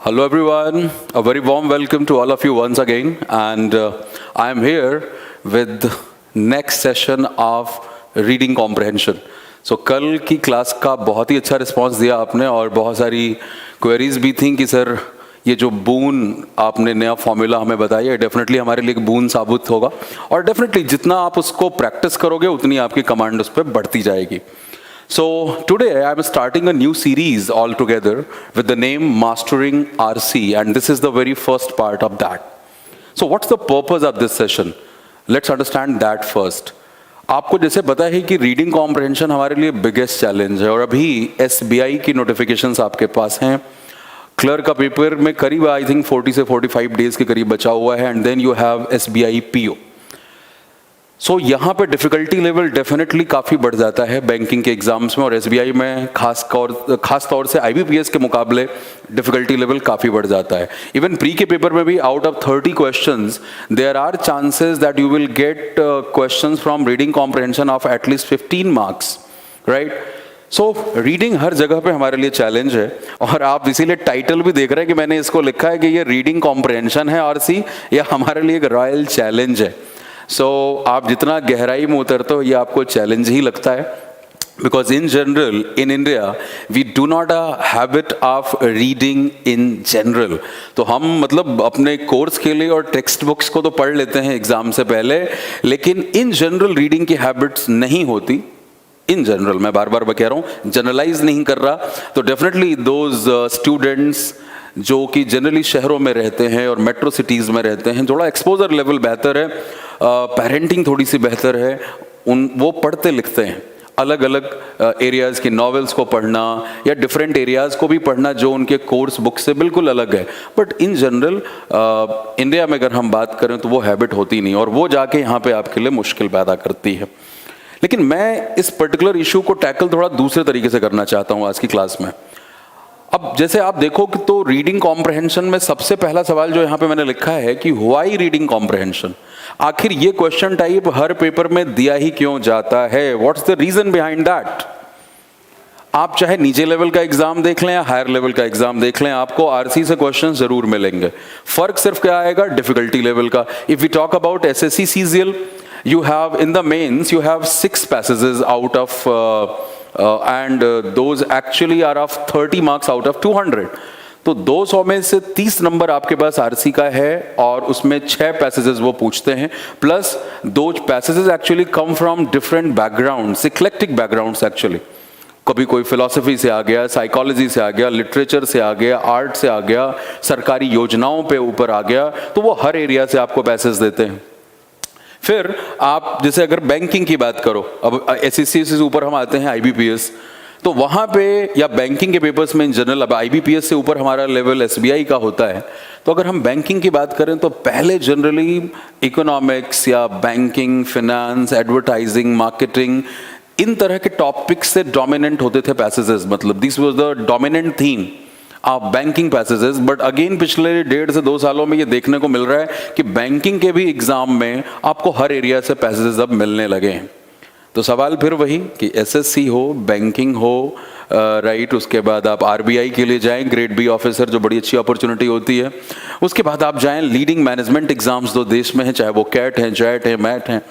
Hello everyone, a very warm welcome to all of you once again, and I am here with next session of reading comprehension. So कल की class का बहुत ही अच्छा response दिया आपने और बहुत सारी क्वेरीज भी थी कि सर ये जो बून आपने नया फॉर्मूला हमें बताया है डेफिनेटली हमारे लिए एक बून साबित होगा और डेफिनेटली जितना आप उसको प्रैक्टिस करोगे उतनी आपकी कमांड उस पर बढ़ती जाएगी. So today I am starting a new series altogether with the name Mastering RC, and this is the very first part of that. So what's the purpose of this session? Let's understand that first. आपको जैसे पता है कि reading comprehension हमारे लिए biggest challenge है और अभी SBI की नोटिफिकेशंस आपके पास हैं. क्लर्क का पेपर में करीब आई थिंक 40 से 45 डेज के करीब बचा हुआ है and then you have SBI PO. So यहाँ पे डिफ़िकल्टी लेवल डेफिनेटली काफ़ी बढ़ जाता है बैंकिंग के एग्जाम्स में और SBI में खास तौर से IBPS के मुकाबले डिफ़िकल्टी लेवल काफ़ी बढ़ जाता है. इवन प्री के पेपर में भी out of 30 questions there are chances that you will get questions from reading comprehension of at least 15 marks, right. So reading हर जगह पे हमारे लिए चैलेंज है और आप इसीलिए टाइटल भी देख रहे हैं कि मैंने इसको लिखा है कि ये रीडिंग कॉम्प्रहेंशन है RC या हमारे लिए एक रॉयल चैलेंज है. सो आप जितना गहराई में उतरते हो ये आपको चैलेंज ही लगता है because in general in India we do not a habit of reading in general. तो हम मतलब अपने कोर्स के लिए और टेक्स्ट बुक्स को तो पढ़ लेते हैं एग्जाम से पहले, लेकिन इन जनरल रीडिंग की हैबिट्स नहीं होती. इन जनरल मैं बार बार कह रहा हूँ, जनरलाइज नहीं कर रहा. तो डेफिनेटली दोज स्टूडेंट्स जो कि जनरली शहरों में रहते हैं और मेट्रो सिटीज़ में रहते हैं, थोड़ा एक्सपोजर लेवल बेहतर है, पेरेंटिंग थोड़ी सी बेहतर है, वो पढ़ते लिखते हैं. अलग अलग एरियाज़ की नॉवेल्स को पढ़ना या डिफरेंट एरियाज़ को भी पढ़ना जो उनके कोर्स बुक से बिल्कुल अलग है. बट इन जनरल इंडिया में अगर हम बात करें तो वो हैबिट होती नहीं और वो जाके यहाँ पे आपके लिए मुश्किल पैदा करती है. लेकिन मैं इस पर्टिकुलर इशू को टैकल थोड़ा दूसरे तरीके से करना चाहता हूँ आज की क्लास में. अब जैसे आप देखो कि तो रीडिंग कॉम्प्रहेंशन में सबसे पहला सवाल जो यहाँ पे मैंने लिखा है कि व्हाई रीडिंग कॉम्प्रहेंशन. आखिर ये क्वेश्चन टाइप हर पेपर में दिया ही क्यों जाता है? What's the reason behind that? आप चाहे नीचे लेवल का एग्जाम देख लें या हायर लेवल का एग्जाम देख लें, आपको RC से क्वेश्चन जरूर मिलेंगे. फर्क सिर्फ क्या आएगा? डिफिकल्टी लेवल का. If we talk about SSC CGL, you have in the mains you have 6 passages out of and those actually are of 30 marks out of 200. तो 200 में से 30 नंबर आपके पास RC का है और उसमें 6 पैसेजेस वो पूछते हैं. प्लस दो passages actually come from different backgrounds, eclectic backgrounds actually. कभी कोई फिलॉसफी से आ गया, साइकोलॉजी से आ गया, लिटरेचर से आ गया, आर्ट से आ गया, सरकारी योजनाओं पे ऊपर आ गया. तो वो हर एरिया से आपको पैसेज देते हैं. फिर आप जैसे अगर बैंकिंग की बात करो, अब SSC से ऊपर हम आते हैं IBPS, तो वहाँ पे या बैंकिंग के पेपर्स में इन जनरल अब IBPS से ऊपर हमारा लेवल SBI का होता है. तो अगर हम बैंकिंग की बात करें तो पहले जनरली इकोनॉमिक्स या बैंकिंग, फिनेंस, एडवर्टाइजिंग, मार्केटिंग, इन तरह के टॉपिक्स से डोमिनेंट होते थे पैसेजेस. मतलब this was the dominant theme of banking passages. But again पिछले 1.5 से 2 सालों में ये देखने को मिल रहा है कि बैंकिंग के भी एग्जाम में आपको हर एरिया से पैसेजेस अब मिलने लगे हैं. तो सवाल फिर वही कि SSC हो, बैंकिंग हो, राइट, उसके बाद आप RBI के लिए जाएं, ग्रेड B ऑफिसर जो बड़ी अच्छी अपॉर्चुनिटी होती है. उसके बाद आप जाएं लीडिंग मैनेजमेंट एग्जाम्स जो देश में हैं, चाहे वो कैट है, जैट है, मैट है.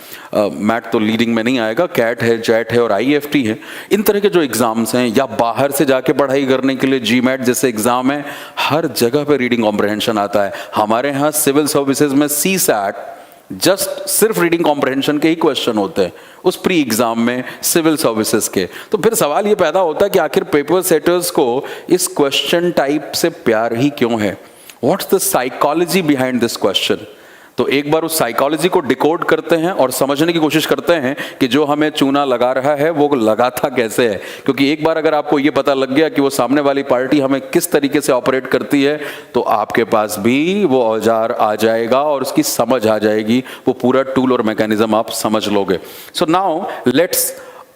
मैट तो लीडिंग में नहीं आएगा, कैट है, जैट है और IFT है. इन तरह के जो एग्जाम्स हैं या बाहर से जाके पढ़ाई करने के लिए GMAT जैसे एग्जाम है, हर जगह पे रीडिंग कॉम्प्रहेंशन आता है. हमारे यहाँ सिविल सर्विसेज में CSAT जस्ट सिर्फ रीडिंग कॉम्प्रहेंशन के ही क्वेश्चन होते हैं उस प्री एग्जाम में सिविल सर्विसेज के. तो फिर सवाल ये पैदा होता है कि आखिर पेपर सेटर्स को इस क्वेश्चन टाइप से प्यार ही क्यों है? What's the psychology behind this question? तो एक बार उस साइकोलॉजी को डिकोड करते हैं और समझने की कोशिश करते हैं कि जो हमें चूना लगा रहा है वो लगा था कैसे है. क्योंकि एक बार अगर आपको ये पता लग गया कि वो सामने वाली पार्टी हमें किस तरीके से ऑपरेट करती है, तो आपके पास भी वो औजार आ जाएगा और उसकी समझ आ जाएगी, वो पूरा टूल और मैकेनिज्म आप समझ लोगे. So now let's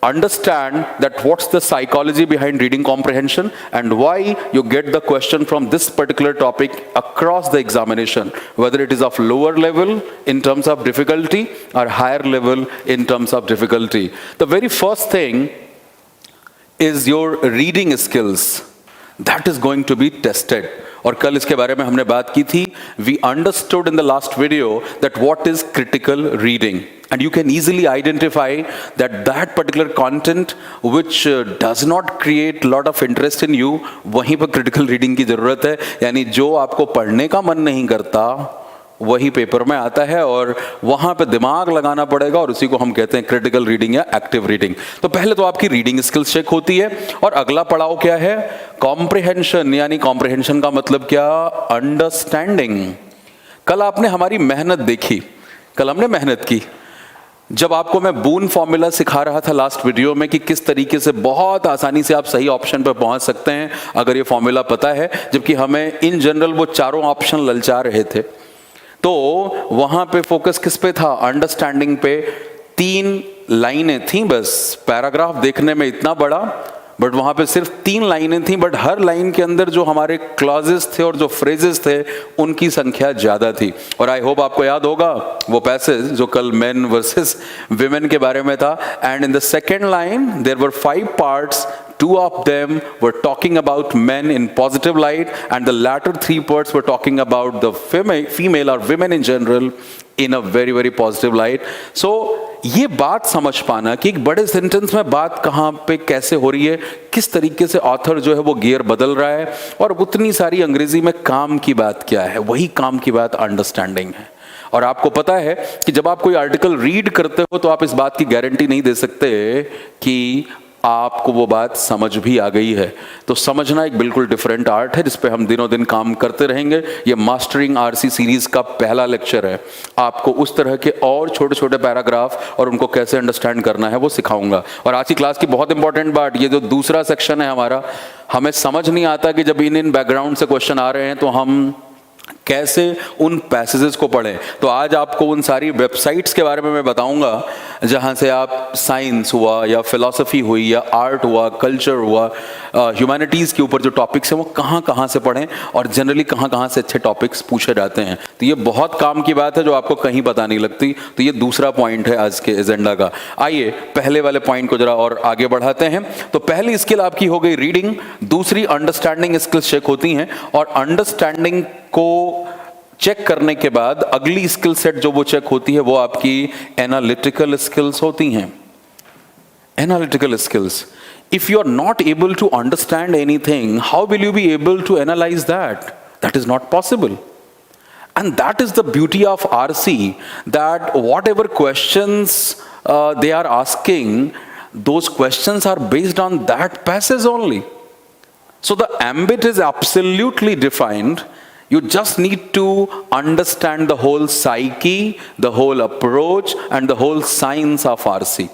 understand that what's the psychology behind reading comprehension and why you get the question from this particular topic across the examination, whether it is of lower level in terms of difficulty or higher level in terms of difficulty. The very first thing is your reading skills. That is going to be tested. और कल इसके बारे में हमने बात की थी. We understood in the last video that what is critical reading, and you can easily identify that that particular content which does not create lot of interest in you, वहीं पर critical reading की जरूरत है. यानी जो आपको पढ़ने का मन नहीं करता वही पेपर में आता है और वहां पे दिमाग लगाना पड़ेगा, और उसी को हम कहते हैं क्रिटिकल रीडिंग या एक्टिव रीडिंग. तो पहले तो आपकी रीडिंग स्किल्स चेक होती है, और अगला पड़ाव क्या है? कॉम्प्रिहेंशन. यानी कॉम्प्रिहेंशन का मतलब क्या? अंडरस्टैंडिंग. कल आपने हमारी मेहनत देखी, कल हमने मेहनत की जब आपको मैं बून फॉर्मूला सिखा रहा था लास्ट वीडियो में कि किस तरीके से बहुत आसानी से आप सही ऑप्शन पर पहुंच सकते हैं अगर ये फॉर्मूला पता है, जबकि हमें इन जनरल वो चारों ऑप्शन ललचा रहे थे. तो वहां पे फोकस किस पे था? अंडरस्टैंडिंग पे. 3 लाइनें थी बस, पैराग्राफ देखने में इतना बड़ा, बट वहां पे सिर्फ 3 लाइनें थी, बट हर लाइन के अंदर जो हमारे क्लॉजेस थे और जो फ्रेजेस थे उनकी संख्या ज्यादा थी. और आई होप आपको याद होगा वो पैसेज जो कल मेन वर्सेस विमेन के बारे में था. And in the second line there were 5 parts. 2 of them were talking about men in positive light, and the latter 3 parts were talking about the female or women in general in a very very positive light. So ये बात समझ पाना कि एक बड़े sentence में बात कहाँ पे कैसे हो रही है, किस तरीके से ऑथर जो है वो गियर बदल रहा है, और उतनी सारी अंग्रेजी में काम की बात क्या है, वही काम की बात अंडरस्टैंडिंग है. और आपको पता है कि जब आप कोई आर्टिकल रीड करते हो तो आप इस बात की गारंटी नहीं दे सकते कि आपको वो बात समझ भी आ गई है. तो समझना एक बिल्कुल डिफरेंट आर्ट है जिस पे हम दिनों दिन काम करते रहेंगे. ये मास्टरिंग आरसी सीरीज का पहला लेक्चर है. आपको उस तरह के और छोटे छोटे पैराग्राफ और उनको कैसे अंडरस्टैंड करना है वो सिखाऊंगा. और आज की क्लास की बहुत इंपॉर्टेंट बात, ये जो दूसरा सेक्शन है हमारा, हमें समझ नहीं आता कि जब इन बैकग्राउंड से क्वेश्चन आ रहे हैं तो हम कैसे उन पैसेजेस को पढ़ें. तो आज आपको उन सारी वेबसाइट्स के बारे में मैं बताऊंगा जहां से आप साइंस हुआ या फिलॉसफी हुई या आर्ट हुआ, कल्चर हुआ, ह्यूमैनिटीज़ के ऊपर जो टॉपिक्स हैं वो कहां कहां से पढ़ें, और जनरली कहां कहां से अच्छे टॉपिक्स पूछे जाते हैं. तो ये बहुत काम की बात है जो आपको कहीं पता नहीं लगती. तो ये दूसरा पॉइंट है आज के एजेंडा का. आइए पहले वाले पॉइंट को जरा और आगे बढ़ाते हैं. तो पहली स्किल आपकी हो गई रीडिंग, दूसरी अंडरस्टैंडिंग स्किल्स चेक होती हैं, और अंडरस्टैंडिंग को चेक करने के बाद अगली स्किल सेट जो वो चेक होती है वो आपकी एनालिटिकल स्किल्स होती हैं. Analytical skills. If you are not able to understand anything, how will you be able to analyze that? That is not possible. And that is the beauty of RC, that whatever questions they are asking, those questions are based on that passage only. So the ambit is absolutely defined. You just need to understand the whole psyche, the whole approach, and the whole science of RC.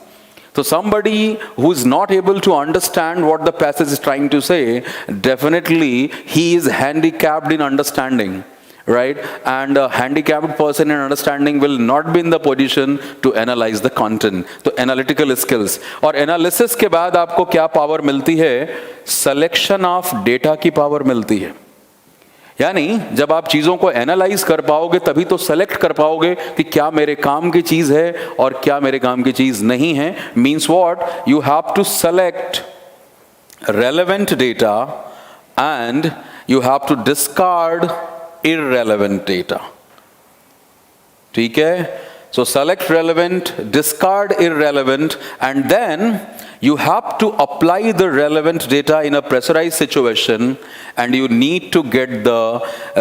So somebody who is not able to understand what the passage is trying to say, definitely he is handicapped in understanding, right? And a handicapped person in understanding will not be in the position to analyze the content. तो analytical skills. और analysis के बाद आपको क्या power मिलती है? Selection of data की power मिलती है. यानी जब आप चीजों को एनालाइज कर पाओगे तभी तो सेलेक्ट कर पाओगे कि क्या मेरे काम की चीज है और क्या मेरे काम की चीज नहीं है. Means what? You have to select relevant data and you have to discard irrelevant data. ठीक है? So select relevant, discard irrelevant, and then you have to apply the relevant data in a pressurized situation, and you need to get the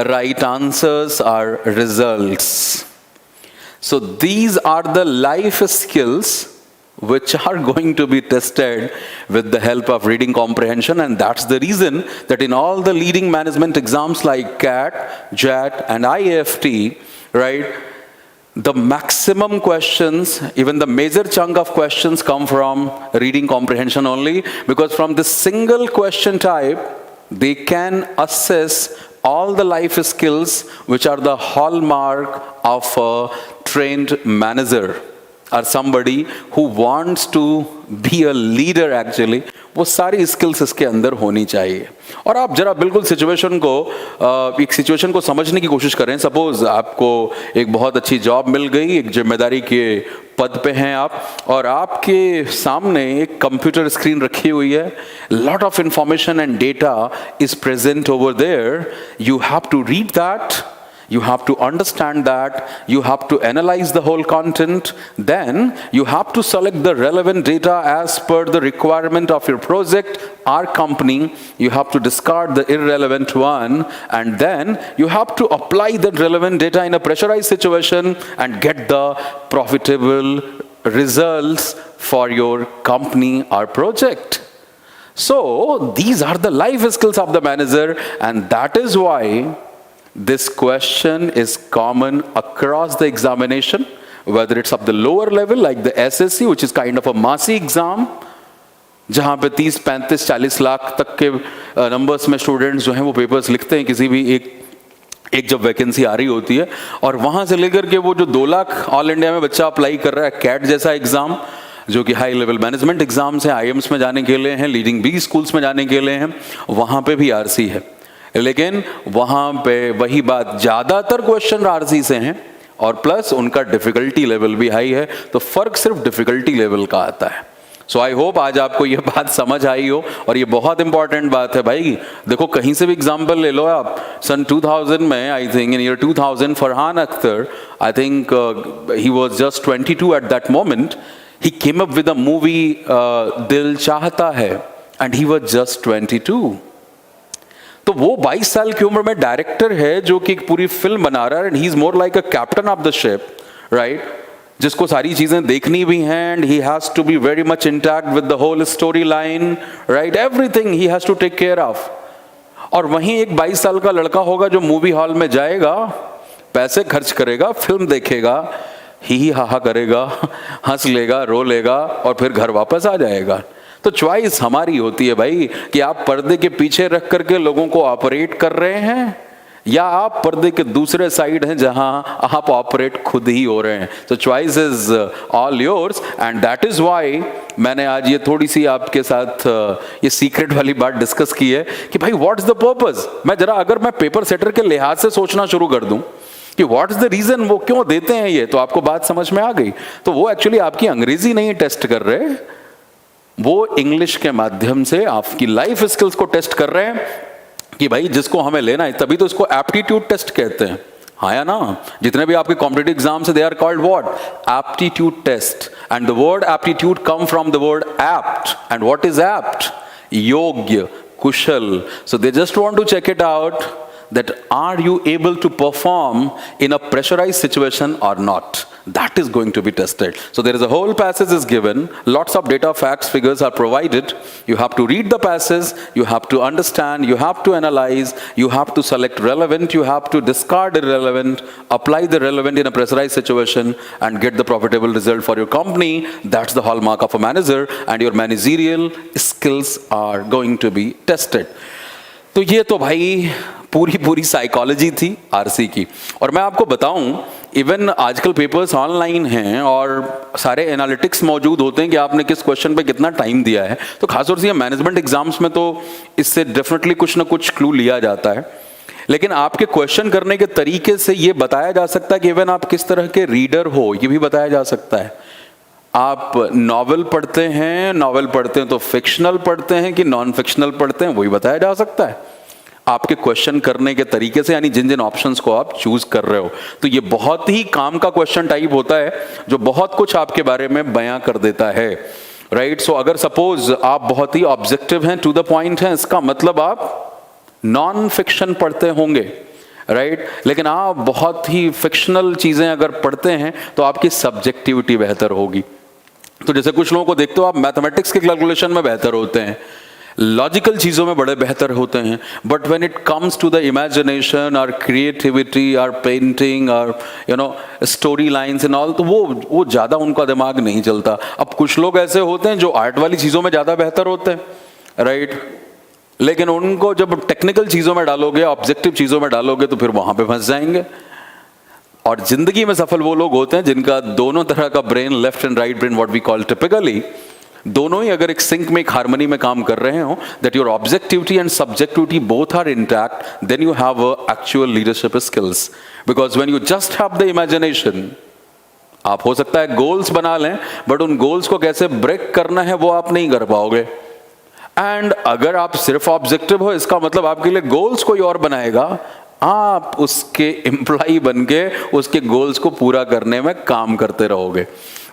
right answers or results. So these are the life skills which are going to be tested with the help of reading comprehension, and that's the reason that in all the leading management exams like CAT, JAT, and IAFT, right, the maximum questions, even the major chunk of questions come from reading comprehension only, because from this single question type, they can assess all the life skills which are the hallmark of a trained manager or somebody who wants to be a leader actually. वो सारी skills इसके अंदर होनी चाहिए। और आप जरा बिल्कुल एक सिचुएशन को समझने की कोशिश करें। सपोज आपको एक बहुत अच्छी जॉब मिल गई, एक जिम्मेदारी के पद पे हैं आप, और आपके सामने एक कंप्यूटर स्क्रीन रखी हुई है, lot of information and data is present over there. You have to read that, you have to understand that, you have to analyze the whole content, then you have to select the relevant data as per the requirement of your project or company. You have to discard the irrelevant one, and then you have to apply that relevant data in a pressurized situation and get the profitable results for your company or project. So these are the life skills of the manager, and that is why this question is common across the examination, whether it's of the lower level like the SSC, which is kind of a massy exam, जहाँ पे 30, 35, 40 लाख तक के numbers में students जो हैं वो papers लिखते हैं किसी भी एक जब वैकेंसी आ रही होती है, और वहाँ से लेकर के वो जो 2 लाख ऑल इंडिया में बच्चा अप्लाई कर रहा है कैट जैसा एग्ज़ाम, जो कि हाई लेवल मैनेजमेंट एग्जाम्स हैं, IIMs में जाने के लिए हैं, लीडिंग बी स्कूल्स में जाने के लिए हैं, वहाँ पे भी RC है, लेकिन वहाँ पे वही बात, ज़्यादातर क्वेश्चन RC से हैं और प्लस उनका डिफ़िकल्टी लेवल भी हाई है, तो फ़र्क सिर्फ डिफ़िकल्टी लेवल का आता है। सो आई होप आज आपको ये बात समझ आई हो, और ये बहुत इंपॉर्टेंट बात है भाई। देखो कहीं से भी एग्जाम्पल ले लो आप, सन 2000 में, I think in year 2000, Farhan Akhtar, I think he was just 22 at that moment, he came up with a movie दिल चाहता है, एंड ही वॉज जस्ट 22। तो वो 22 साल की उम्र में डायरेक्टर है जो कि एक पूरी फिल्म बना रहा है, and he is more like a captain of the ship, right, जिसको सारी चीजें देखनी भी हैं, and he has to be very much intact with the whole story line, right, everything he has to take care of. और वहीं एक 22 साल का लड़का होगा जो मूवी हॉल में जाएगा, पैसे खर्च करेगा, फिल्म देखेगा, ही हा करेगा, हंस लेगा, रो लेगा, और फिर घर वापस आ जाएगा। तो चॉइस हमारी होती है भाई कि आप पर्दे के पीछे रख करके लोगों को ऑपरेट कर रहे हैं, या आप पर्दे के दूसरे साइड हैं जहां आप ऑपरेट खुद ही हो रहे हैं। तो choice is all yours, and that is why मैंने आज ये थोड़ी सी आपके साथ ये सीक्रेट वाली बात डिस्कस की है कि भाई व्हाट्स द पर्पस। अगर मैं पेपर सेटर के लिहाज से सोचना शुरू कर दूं कि व्हाट इज द रीजन, वो क्यों देते हैं ये, तो आपको बात समझ में आ गई। तो वो एक्चुअली आपकी अंग्रेजी नहीं टेस्ट कर रहे, वो इंग्लिश के माध्यम से आपकी लाइफ स्किल्स को टेस्ट कर रहे हैं कि भाई जिसको हमें लेना है, तभी तो इसको एप्टीट्यूड टेस्ट कहते हैं, हाँ या ना। जितने भी आपके कॉम्पिटिटिव एग्जाम्स है, they are called what, aptitude test, and the word aptitude come from the word apt, and what is apt, योग्य, कुशल। So they just want to check it out that are you able to perform in a pressurized situation or not. That is going to be tested. So there is a whole passage is given, lots of data, facts, figures are provided. You have to read the passage, you have to understand, you have to analyze, you have to select relevant, you have to discard irrelevant, apply the relevant in a pressurized situation, and get the profitable result for your company. That's the hallmark of a manager, and your managerial skills are going to be tested. तो ये तो भाई पूरी psychology थी RC की। और मैं आपको बताऊं, इवन आजकल पेपर्स ऑनलाइन हैं और सारे एनालिटिक्स मौजूद होते हैं कि आपने किस क्वेश्चन पे कितना टाइम दिया है। तो खासतौर से मैनेजमेंट एग्जाम्स में तो इससे डेफिनेटली कुछ ना कुछ क्लू लिया जाता है, लेकिन आपके क्वेश्चन करने के तरीके से ये बताया जा सकता है कि इवन आप किस तरह के रीडर हो, ये भी बताया जा सकता है। आप नॉवेल पढ़ते हैं तो फिक्शनल पढ़ते हैं कि नॉन फिक्शनल पढ़ते हैं, वही बताया जा सकता है आपके क्वेश्चन करने के तरीके से, यानी जिन जिन ऑप्शंस को आप चूज कर रहे हो। तो ये बहुत ही काम का क्वेश्चन टाइप होता है जो बहुत कुछ आपके बारे में बयां कर देता है, राइट। सो अगर सपोज आप बहुत ही ऑब्जेक्टिव हैं, टू द पॉइंट हैं, इसका मतलब आप नॉन फिक्शन पढ़ते होंगे, राइट। लेकिन आप बहुत ही फिक्शनल चीजें अगर पढ़ते हैं तो आपकी सब्जेक्टिविटी बेहतर होगी। तो जैसे कुछ लोगों को देखते हो आप मैथमेटिक्स के कैलकुलेशन में बेहतर होते हैं, लॉजिकल चीज़ों में बड़े बेहतर होते हैं, but when it comes to the imagination और क्रिएटिविटी और पेंटिंग और स्टोरी लाइन्स एंड ऑल, तो वो ज़्यादा उनका दिमाग नहीं चलता। अब कुछ लोग ऐसे होते हैं जो आर्ट वाली चीज़ों में ज़्यादा बेहतर होते हैं, राइट, लेकिन उनको जब टेक्निकल चीज़ों में डालोगे, ऑब्जेक्टिव चीज़ों में डालोगे, तो फिर वहाँ पे फंस जाएंगे। और जिंदगी में सफल वो लोग होते हैं जिनका दोनों तरह का brain, left and right brain, what we call typically, दोनों ही अगर एक सिंक में, एक हार्मनी में काम कर रहे हो, that your objectivity and subjectivity both are intact, then you have actual leadership skills. Because when you just have the imagination, आप हो सकता है गोल्स बना लें, बट उन गोल्स को कैसे ब्रेक करना है वो आप नहीं कर पाओगे. एंड अगर आप सिर्फ ऑब्जेक्टिव हो, इसका मतलब आपके लिए गोल्स कोई और बनाएगा, आप उसके एम्प्लॉय बन के उसके गोल्स को पूरा करने में काम करते रहोगे.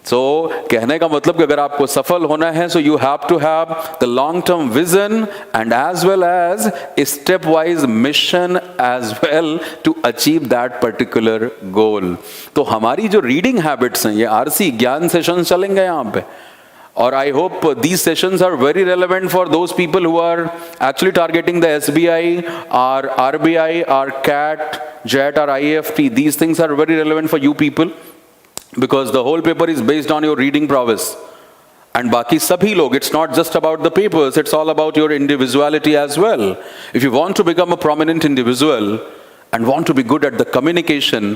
सो कहने का मतलब कि अगर आपको सफल होना है, so you have to have the long term vision and as well as step wise mission as well to achieve that particular goal. तो हमारी जो रीडिंग हैबिट्स हैं, ये आरसी ज्ञान सेशन चलेंगे यहाँ पे, और I hope these sessions are very relevant for those people who are actually targeting the SBI or RBI or CAT, JET or IFT. These things are very relevant for you people because the whole paper is based on your reading prowess. And बाकी सभी लोग, it's not just about the papers, it's all about your individuality as well. If you want to become a prominent individual and want to be good at the communication,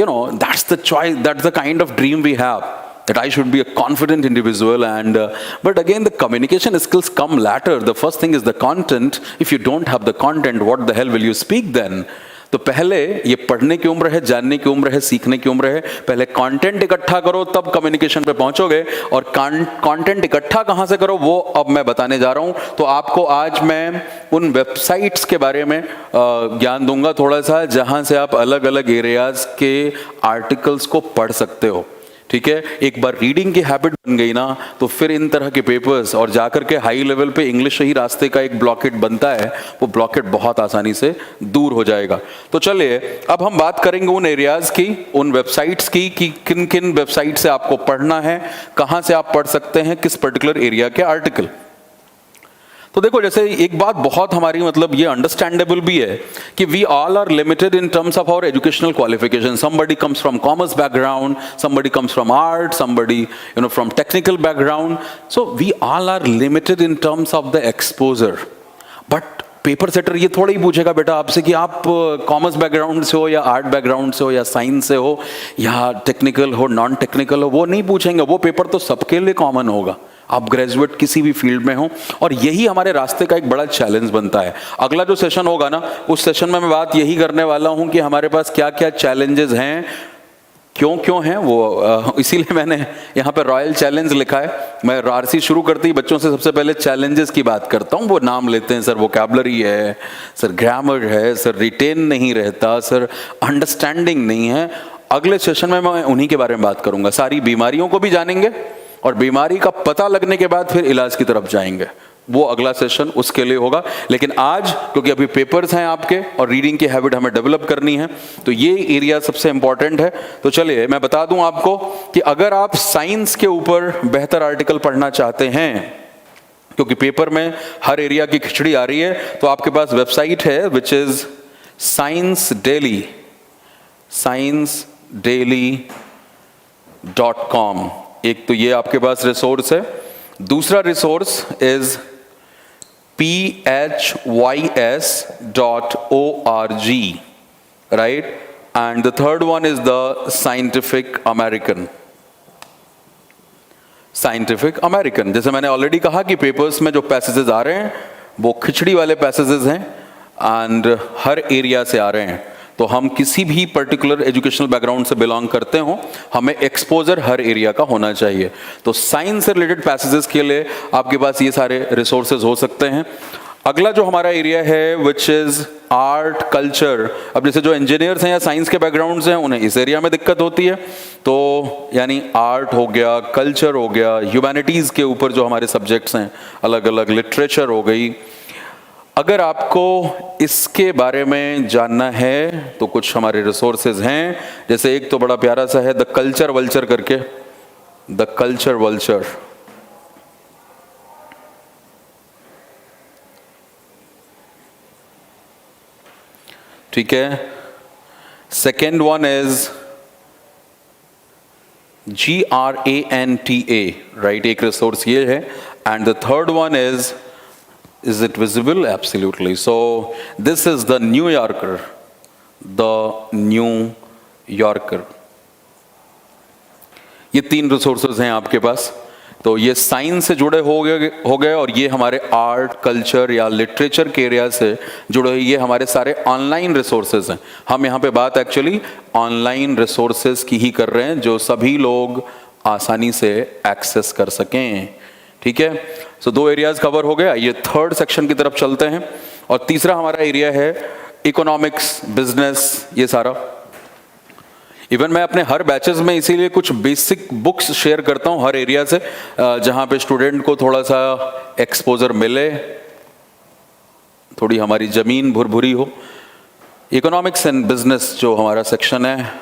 you know, that's the choice, that's the kind of dream we have. That I should be a confident individual, and but again the communication skills come later. The first thing is the content. If you don't have the content, what the hell will you speak then? तो पहले ये पढ़ने की उम्र है, जानने की उम्र है, सीखने की उम्र है. पहले कंटेंट इकट्ठा करो, तब कम्युनिकेशन पे पहुंचोगे. और कंटेंट इकट्ठा कहां से करो वो अब मैं बताने जा रहा हूं. तो आपको आज मैं उन वेबसाइट्स के बारे में ज्ञान दूंगा थोड़ा सा, जहां से आप अलग अलग एरियाज के आर्टिकल्स को पढ़ सकते हो. ठीक है, एक बार रीडिंग की हैबिट बन गई ना, तो फिर इन तरह के पेपर्स और जाकर के हाई लेवल पे इंग्लिश ही रास्ते का एक ब्लॉकेट बनता है, वो ब्लॉकेट बहुत आसानी से दूर हो जाएगा. तो चलिए अब हम बात करेंगे उन एरियाज की, उन वेबसाइट्स की, कि किन किन वेबसाइट से आपको पढ़ना है, कहां से आप पढ़ सकते हैं, किस पर्टिकुलर एरिया के आर्टिकल. तो देखो, जैसे एक बात बहुत हमारी मतलब ये अंडरस्टैंडेबल भी है कि we all are limited in terms of our educational qualification. Somebody comes from commerce background, somebody comes from art, somebody you know from technical background. So we all are limited in terms of the exposure. But paper setter ये थोड़ा ही पूछेगा बेटा आपसे कि आप commerce background से हो या आर्ट बैकग्राउंड से हो या साइंस से हो या टेक्निकल हो, नॉन टेक्निकल हो, वो नहीं पूछेंगे. वो पेपर तो सबके लिए कॉमन होगा, आप ग्रेजुएट किसी भी फील्ड में हो. और यही हमारे रास्ते का एक बड़ा चैलेंज बनता है. अगला जो सेशन होगा ना, उस सेशन में मैं बात यही करने वाला हूं कि हमारे पास क्या क्या चैलेंजेस हैं, क्यों हैं वो. इसीलिए मैंने यहाँ पे रॉयल चैलेंज लिखा है. मैं आरसी शुरू करते ही बच्चों से सबसे पहले चैलेंजेस की बात करता हूँ. वो नाम लेते हैं, सर वोकैबुलरी है, सर ग्रामर है, सर रिटेन नहीं रहता, सर अंडरस्टैंडिंग नहीं है. अगले सेशन में मैं उन्हीं के बारे में बात करूंगा. सारी बीमारियों को भी जानेंगे और बीमारी का पता लगने के बाद फिर इलाज की तरफ जाएंगे. वो अगला सेशन उसके लिए होगा. लेकिन आज क्योंकि अभी पेपर्स हैं आपके और रीडिंग की हैबिट हमें डेवलप करनी है, तो ये एरिया सबसे इंपॉर्टेंट है. तो चलिए मैं बता दूं आपको कि अगर आप साइंस के ऊपर बेहतर आर्टिकल पढ़ना चाहते हैं, क्योंकि पेपर में हर एरिया की खिचड़ी आ रही है, तो आपके पास वेबसाइट है विच इज sciencedaily.com. एक तो ये आपके पास रिसोर्स है. दूसरा resource is phys.org, right. And the third one is the scientific American. जैसे मैंने ऑलरेडी कहा कि पेपर्स में जो पैसेजेस आ रहे हैं वो खिचड़ी वाले पैसेजेस हैं एंड हर एरिया से आ रहे हैं. तो हम किसी भी पर्टिकुलर एजुकेशनल बैकग्राउंड से बिलोंग करते हो, हमें एक्सपोजर हर एरिया का होना चाहिए. तो साइंस से रिलेटेड पैसेजेस के लिए आपके पास ये सारे रिसोर्सेज हो सकते हैं. अगला जो हमारा एरिया है विच इज आर्ट कल्चर. अब जैसे जो इंजीनियर्स हैं या साइंस के बैकग्राउंड से हैं, उन्हें इस एरिया में दिक्कत होती है. तो यानी आर्ट हो गया, कल्चर हो गया, ह्यूमैनिटीज के ऊपर जो हमारे सब्जेक्ट्स हैं, अलग अलग लिटरेचर हो गई. अगर आपको इसके बारे में जानना है तो कुछ हमारे रिसोर्सेज हैं. जैसे एक तो बड़ा प्यारा सा है द कल्चर वल्चर करके, द कल्चर वल्चर. ठीक है. Second one is GRANTA, right, एक रिसोर्स ये है. And the third one is it visible? Absolutely. So this is the New Yorker. ये 3 रिसोर्सेज हैं आपके पास. तो ये साइंस से जुड़े हो गए और ये हमारे आर्ट कल्चर या लिटरेचर के एरिया से जुड़े हुए ये हमारे सारे ऑनलाइन रिसोर्सेज हैं। हम यहाँ पे बात एक्चुअली ऑनलाइन रिसोर्सेज की ही कर रहे हैं जो सभी लोग आसानी से एक्सेस कर सकें। ठीक है, सो 2 एरियाज कवर हो गया। ये थर्ड सेक्शन की तरफ चलते हैं और तीसरा हमारा एरिया है इकोनॉमिक्स, बिजनेस, ये सारा। इवन मैं अपने हर बैचेस में इसीलिए कुछ बेसिक बुक्स शेयर करता हूँ हर एरिया से, जहाँ पे स्टूडेंट को थोड़ा सा एक्सपोजर मिले, थोड़ी हमारी ज़मीन भुरभुरी हो। इकोनॉमिक्स एंड बिजनेस जो हमारा सेक्शन है,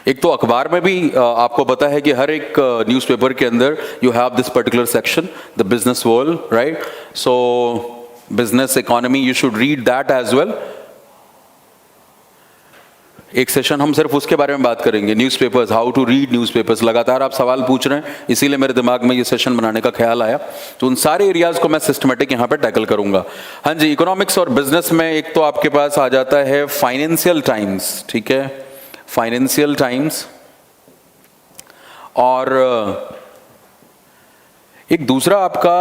एक तो अखबार में भी आपको पता है कि हर एक न्यूज़पेपर के अंदर you have this particular section, the business world, right? So business economy, you should read that as well. एक सेशन हम सिर्फ उसके बारे में बात करेंगे, newspapers, how to read newspapers. लगातार आप सवाल पूछ रहे हैं, इसीलिए मेरे दिमाग में ये सेशन बनाने का ख्याल आया। तो उन सारे एरियाज को मैं सिस्टमेटिक यहाँ पे टैकल करूंगा। हाँ जी, इकोनॉमिक्स और बिजनेस में एक तो आपके पास आ जाता है फाइनेंशियल टाइम्स, ठीक है, फाइनेंशियल टाइम्स, और एक दूसरा आपका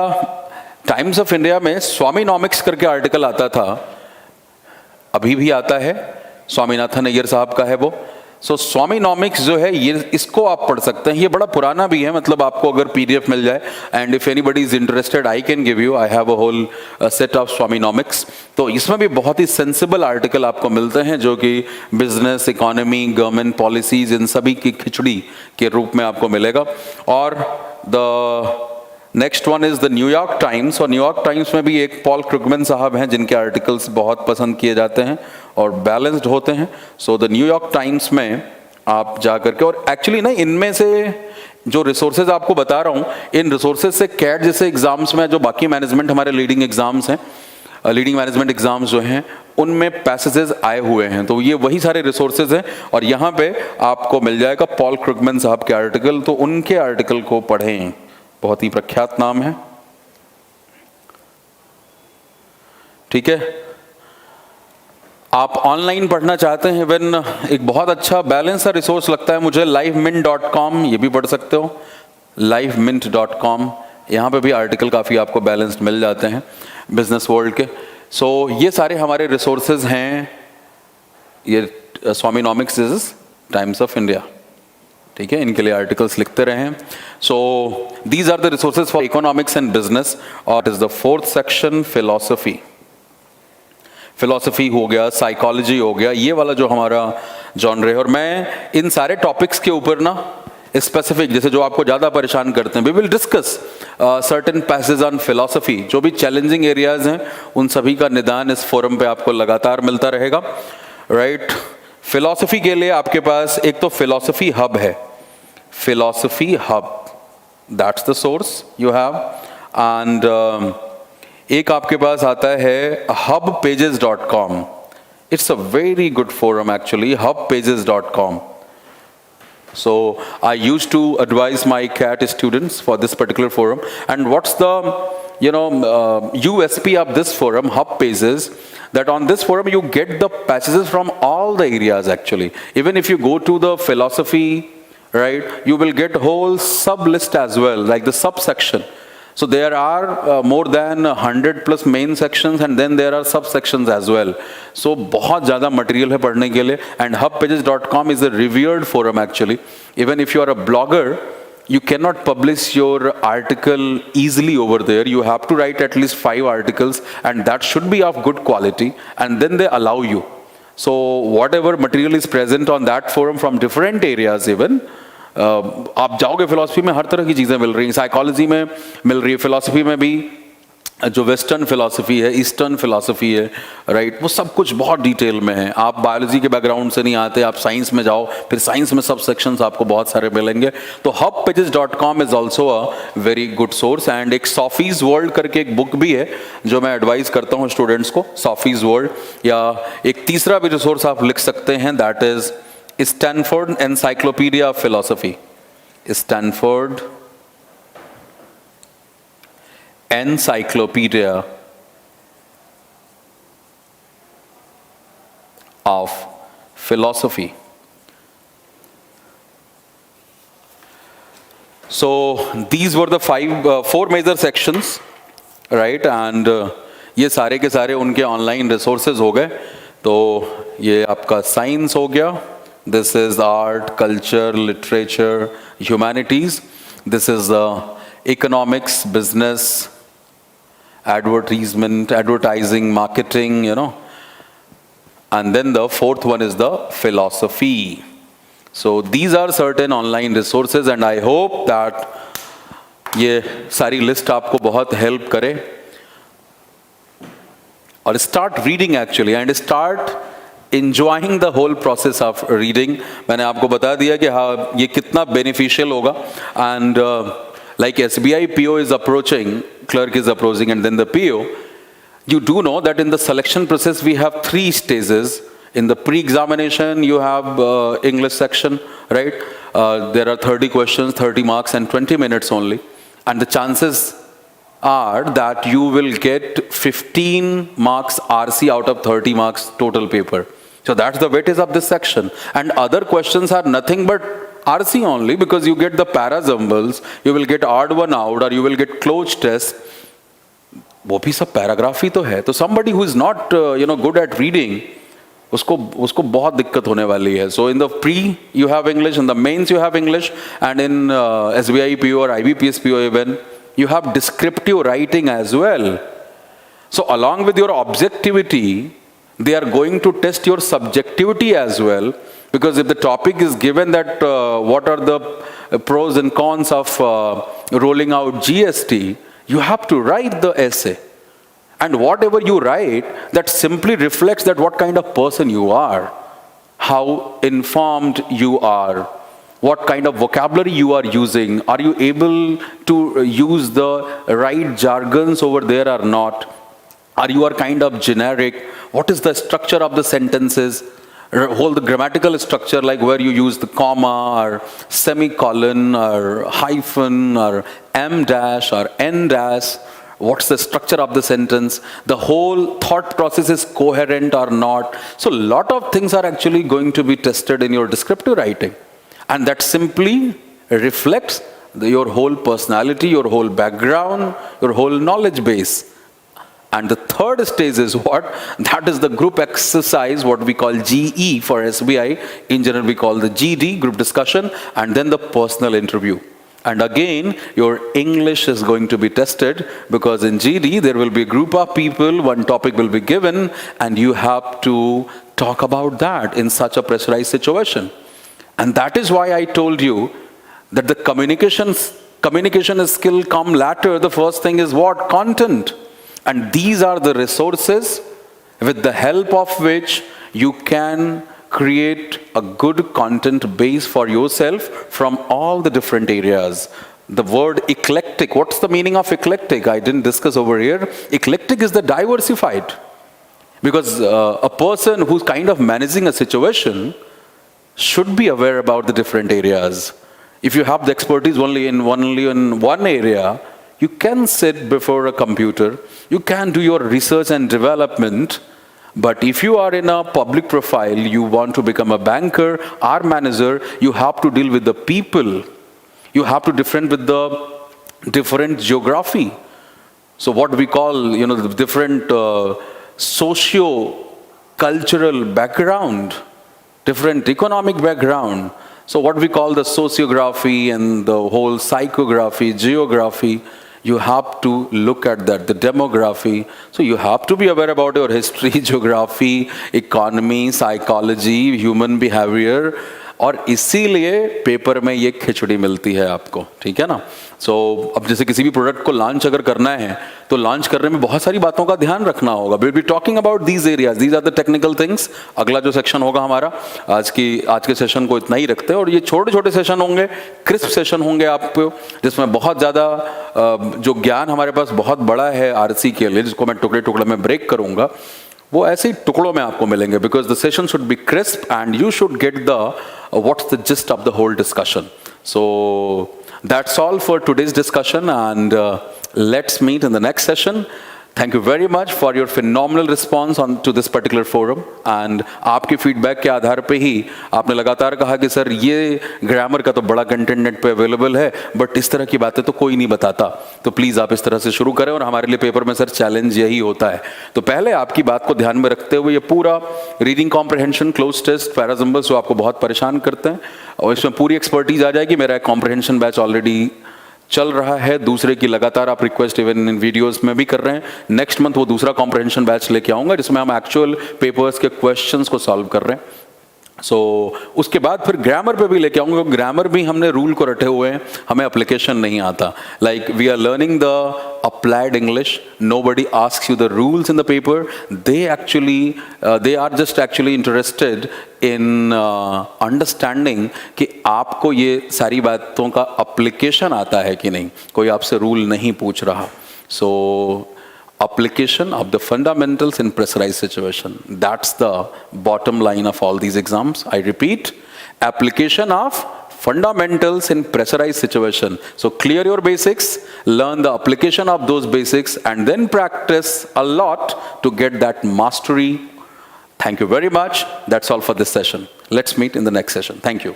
टाइम्स ऑफ इंडिया में स्वामीनॉमिक्स करके आर्टिकल आता था, अभी भी आता है, स्वामीनाथन अय्यर साहब का है वो। सो स्वामीनॉमिक्स जो है ये, इसको आप पढ़ सकते हैं। ये बड़ा पुराना भी है, मतलब आपको अगर पीडीएफ मिल जाए, and if anybody is interested I can give you, I have a whole set of Swaminomics. तो इसमें भी बहुत ही सेंसिबल आर्टिकल आपको मिलते हैं जो कि बिजनेस, इकोनॉमी, गवर्नमेंट पॉलिसीज, इन सभी की खिचड़ी के रूप में आपको मिलेगा। और the next one is the New York times, और न्यूयॉर्क टाइम्स में भी एक पॉल क्रुगमैन साहब हैं जिनके आर्टिकल्स बहुत पसंद किए जाते हैं और बैलेंस्ड होते हैं। सो द न्यूयॉर्क टाइम्स में आप जा करके, और एक्चुअली ना इनमें से जो रिसोर्सेज आपको बता रहा हूँ, इन रिसोर्सेज से कैट जैसे एग्जाम्स में, जो बाकी मैनेजमेंट हमारे लीडिंग एग्जाम्स हैं, लीडिंग मैनेजमेंट एग्जाम्स जो हैं, उनमें पैसेजेस आए हुए हैं। तो ये वही सारे रिसोर्सेज हैं और यहाँ पे आपको मिल जाएगा पॉल क्रुगमैन साहब के आर्टिकल। तो उनके आर्टिकल को पढ़ें, बहुत ही प्रख्यात नाम है। ठीक है, आप ऑनलाइन पढ़ना चाहते हैं, इवन एक बहुत अच्छा बैलेंस सा रिसोर्स लगता है मुझे, livemint.com, ये भी पढ़ सकते हो, livemint.com। यहाँ पे भी आर्टिकल काफ़ी आपको बैलेंस्ड मिल जाते हैं बिजनेस वर्ल्ड के। सो ये सारे हमारे रिसोर्सेज हैं। ये Swaminomics is Times of India, ठीक है, इनके लिए आर्टिकल्स लिखते रहें। So these are the resources for economics and business. और is the fourth section philosophy. Philosophy हो गया, साइकोलॉजी हो गया, ये वाला जो हमारा जॉनर है। और मैं इन सारे टॉपिक्स के ऊपर ना स्पेसिफिक, जैसे जो आपको ज़्यादा परेशान करते हैं, we will discuss certain passage on philosophy. जो भी चैलेंजिंग एरियाज हैं उन सभी का निदान इस फोरम पे आपको लगातार मिलता रहेगा, राइट? फिलॉसफी के लिए आपके पास एक तो फिलॉसफी हब है, philosophy hub, that's the source you have. And एक आपके पास आता है hubpages.com. It's a very good forum actually, hubpages.com. So I used to advise my CAT students for this particular forum. And what's the USP of this forum, HubPages, that on this forum you get the passages from all the areas actually. Even if you go to the philosophy, right, you will get whole sub list as well, like the subsection. So there are more than 100 plus main sections and then there are subsections as well. So बहुत ज़्यादा material है पढ़ने के लिए. And hubpages.com is a revered forum actually. Even if you are a blogger, you cannot publish your article easily over there. You have to write at least 5 articles and that should be of good quality, and then they allow you. So whatever material is present on that forum from different areas even, आप जाओगे philosophy में हर तरह की चीज़ें मिल रही हैं, psychology में मिल रही है, फिलॉसफी में भी जो वेस्टर्न फिलॉसफी है, ईस्टर्न फिलॉसफी है, राइट, वो सब कुछ बहुत डिटेल में है। आप बायोलॉजी के बैकग्राउंड से नहीं आते, आप साइंस में जाओ, फिर साइंस में सब सेक्शंस आपको बहुत सारे मिलेंगे। तो hubpages.com is also a very good source. And एक सॉफीज वर्ल्ड करके एक बुक भी है जो मैं एडवाइस करता हूँ स्टूडेंट्स को, सॉफीज वर्ल्ड। या एक तीसरा भी रिसोर्स आप लिख सकते हैं, that is Stanford Encyclopedia of Philosophy. Stanford Encyclopedia of Philosophy. So these were the four major sections, right? And ये सारे के सारे उनके ऑनलाइन रिसोर्सेज हो गए. तो ये आपका साइंस हो गया. This is art, culture, literature, humanities. This is economics, business, advertisement, advertising, marketing, you know. And then the fourth one is the philosophy. So these are certain online resources, and I hope that ये सारी list आपको बहुत help करे. और start reading actually, and start enjoying the whole process of reading. मैंने आपको बता दिया कि हाँ ये कितना beneficial होगा. And like SBI PO is approaching, clerk is approaching, and then the PO. You do know that in the selection process we have 3 stages. In the pre-examination you have English section, right? There are 30 questions, 30 marks, and 20 minutes only. And the chances are that you will get 15 marks RC out of 30 marks total paper. So that's the weightage of this section. And other questions are nothing but RC only, because you get the parasymbols, you will get odd one out, or you will get closed test. वो भी सब paragraph ही तो है. तो somebody who is not good at reading, उसको बहुत दिक्कत होने वाली है. So in the pre you have English, in the mains you have English, and in SBI PO or IBPS PO even you have descriptive writing as well. So along with your objectivity, they are going to test your subjectivity as well, because if the topic is given that what are the pros and cons of rolling out GST, you have to write the essay. And whatever you write, that simply reflects that what kind of person you are, how informed you are, what kind of vocabulary you are using, are you able to use the right jargons over there or not, are you are kind of generic, what is the structure of the sentences, whole the grammatical structure, like where you use the comma or semicolon or hyphen or m dash or n dash, what's the structure of the sentence, the whole thought process is coherent or not. So a lot of things are actually going to be tested in your descriptive writing, and that simply reflects your whole personality, your whole background, your whole knowledge base. And the third stage is what? That is the group exercise, what we call GE for SBI. In general, we call the GD, group discussion, and then the personal interview. And again, your English is going to be tested, because in GD, there will be a group of people, one topic will be given, and you have to talk about that in such a pressurized situation. And that is why I told you that the communication skill come later. The first thing is what? Content. And these are the resources with the help of which you can create a good content base for yourself from all the different areas. The word eclectic, what's the meaning of eclectic? I didn't discuss over here. Eclectic is the diversified. Because a person who's kind of managing a situation should be aware about the different areas. If you have the expertise only in one area, you can sit before a computer, you can do your research and development, but if you are in a public profile, you want to become a banker or manager, you have to deal with the people. You have to different with the different geography. So what we call, the different socio-cultural background, different economic background. So what we call the sociography and the whole psychography, geography, you have to look at that, the demography. So you have to be aware about your history, geography, economy, psychology, human behavior. और इसीलिए paper में ये खिचड़ी मिलती है आपको, ठीक है ना. सो अब जैसे किसी भी प्रोडक्ट को लॉन्च अगर करना है, तो लॉन्च करने में बहुत सारी बातों का ध्यान रखना होगा. Will be talking about these areas, these are the technical things. अगला जो सेक्शन होगा हमारा, आज के सेशन को इतना ही रखते हैं, और ये छोटे छोटे सेशन होंगे, क्रिस्प सेशन होंगे आपको, जिसमें बहुत ज़्यादा जो ज्ञान हमारे पास बहुत बड़ा है आरसी के लिए, जिसको मैं टुकड़े टुकड़े में ब्रेक करूँगा, वो ऐसे ही टुकड़ों में आपको मिलेंगे. Because the session should be crisp and you should get the what's the gist of the whole discussion. So that's all for today's discussion, and let's meet in the next session. Thank you very much for your phenomenal response on to this particular forum and आपके feedback के आधार पे ही आपने लगातार कहा कि sir ये grammar का तो बड़ा कंटेंट नेट पे अवेलेबल है बट इस तरह की बातें तो कोई नहीं बताता, तो प्लीज़ आप इस तरह से शुरू करें और हमारे लिए पेपर में सर चैलेंज यही होता है। तो पहले आपकी बात को ध्यान में रखते हुए ये पूरा reading comprehension, cloze test, parajumbles जो आपको बहुत परेशान करते हैं और इसमें पूरी एक्सपर्टीज आ जाएगी। मेरा एक कॉम्प्रहेंशन बैच ऑलरेडी चल रहा है, दूसरे की लगातार आप रिक्वेस्ट इवन इन वीडियोस में भी कर रहे हैं। नेक्स्ट मंथ वो दूसरा कॉम्प्रहेंशन बैच लेके आऊंगा जिसमें हम एक्चुअल पेपर्स के क्वेश्चंस को सॉल्व कर रहे हैं। उसके बाद फिर ग्रामर पे भी लेके आऊंगा। ग्रामर भी हमने रूल को रटे हुए हैं, हमें एप्लीकेशन नहीं आता। Like we are learning the applied English, nobody asks you the rules in the paper, they are just actually interested in understanding कि आपको ये सारी बातों का एप्लीकेशन आता है कि नहीं, कोई आपसे रूल नहीं पूछ रहा। Application of the fundamentals in pressurized situation. That's the bottom line of all these exams. I repeat, application of fundamentals in pressurized situation. So clear your basics, learn the application of those basics, and then practice a lot to get that mastery. Thank you very much. That's all for this session. Let's meet in the next session. Thank you.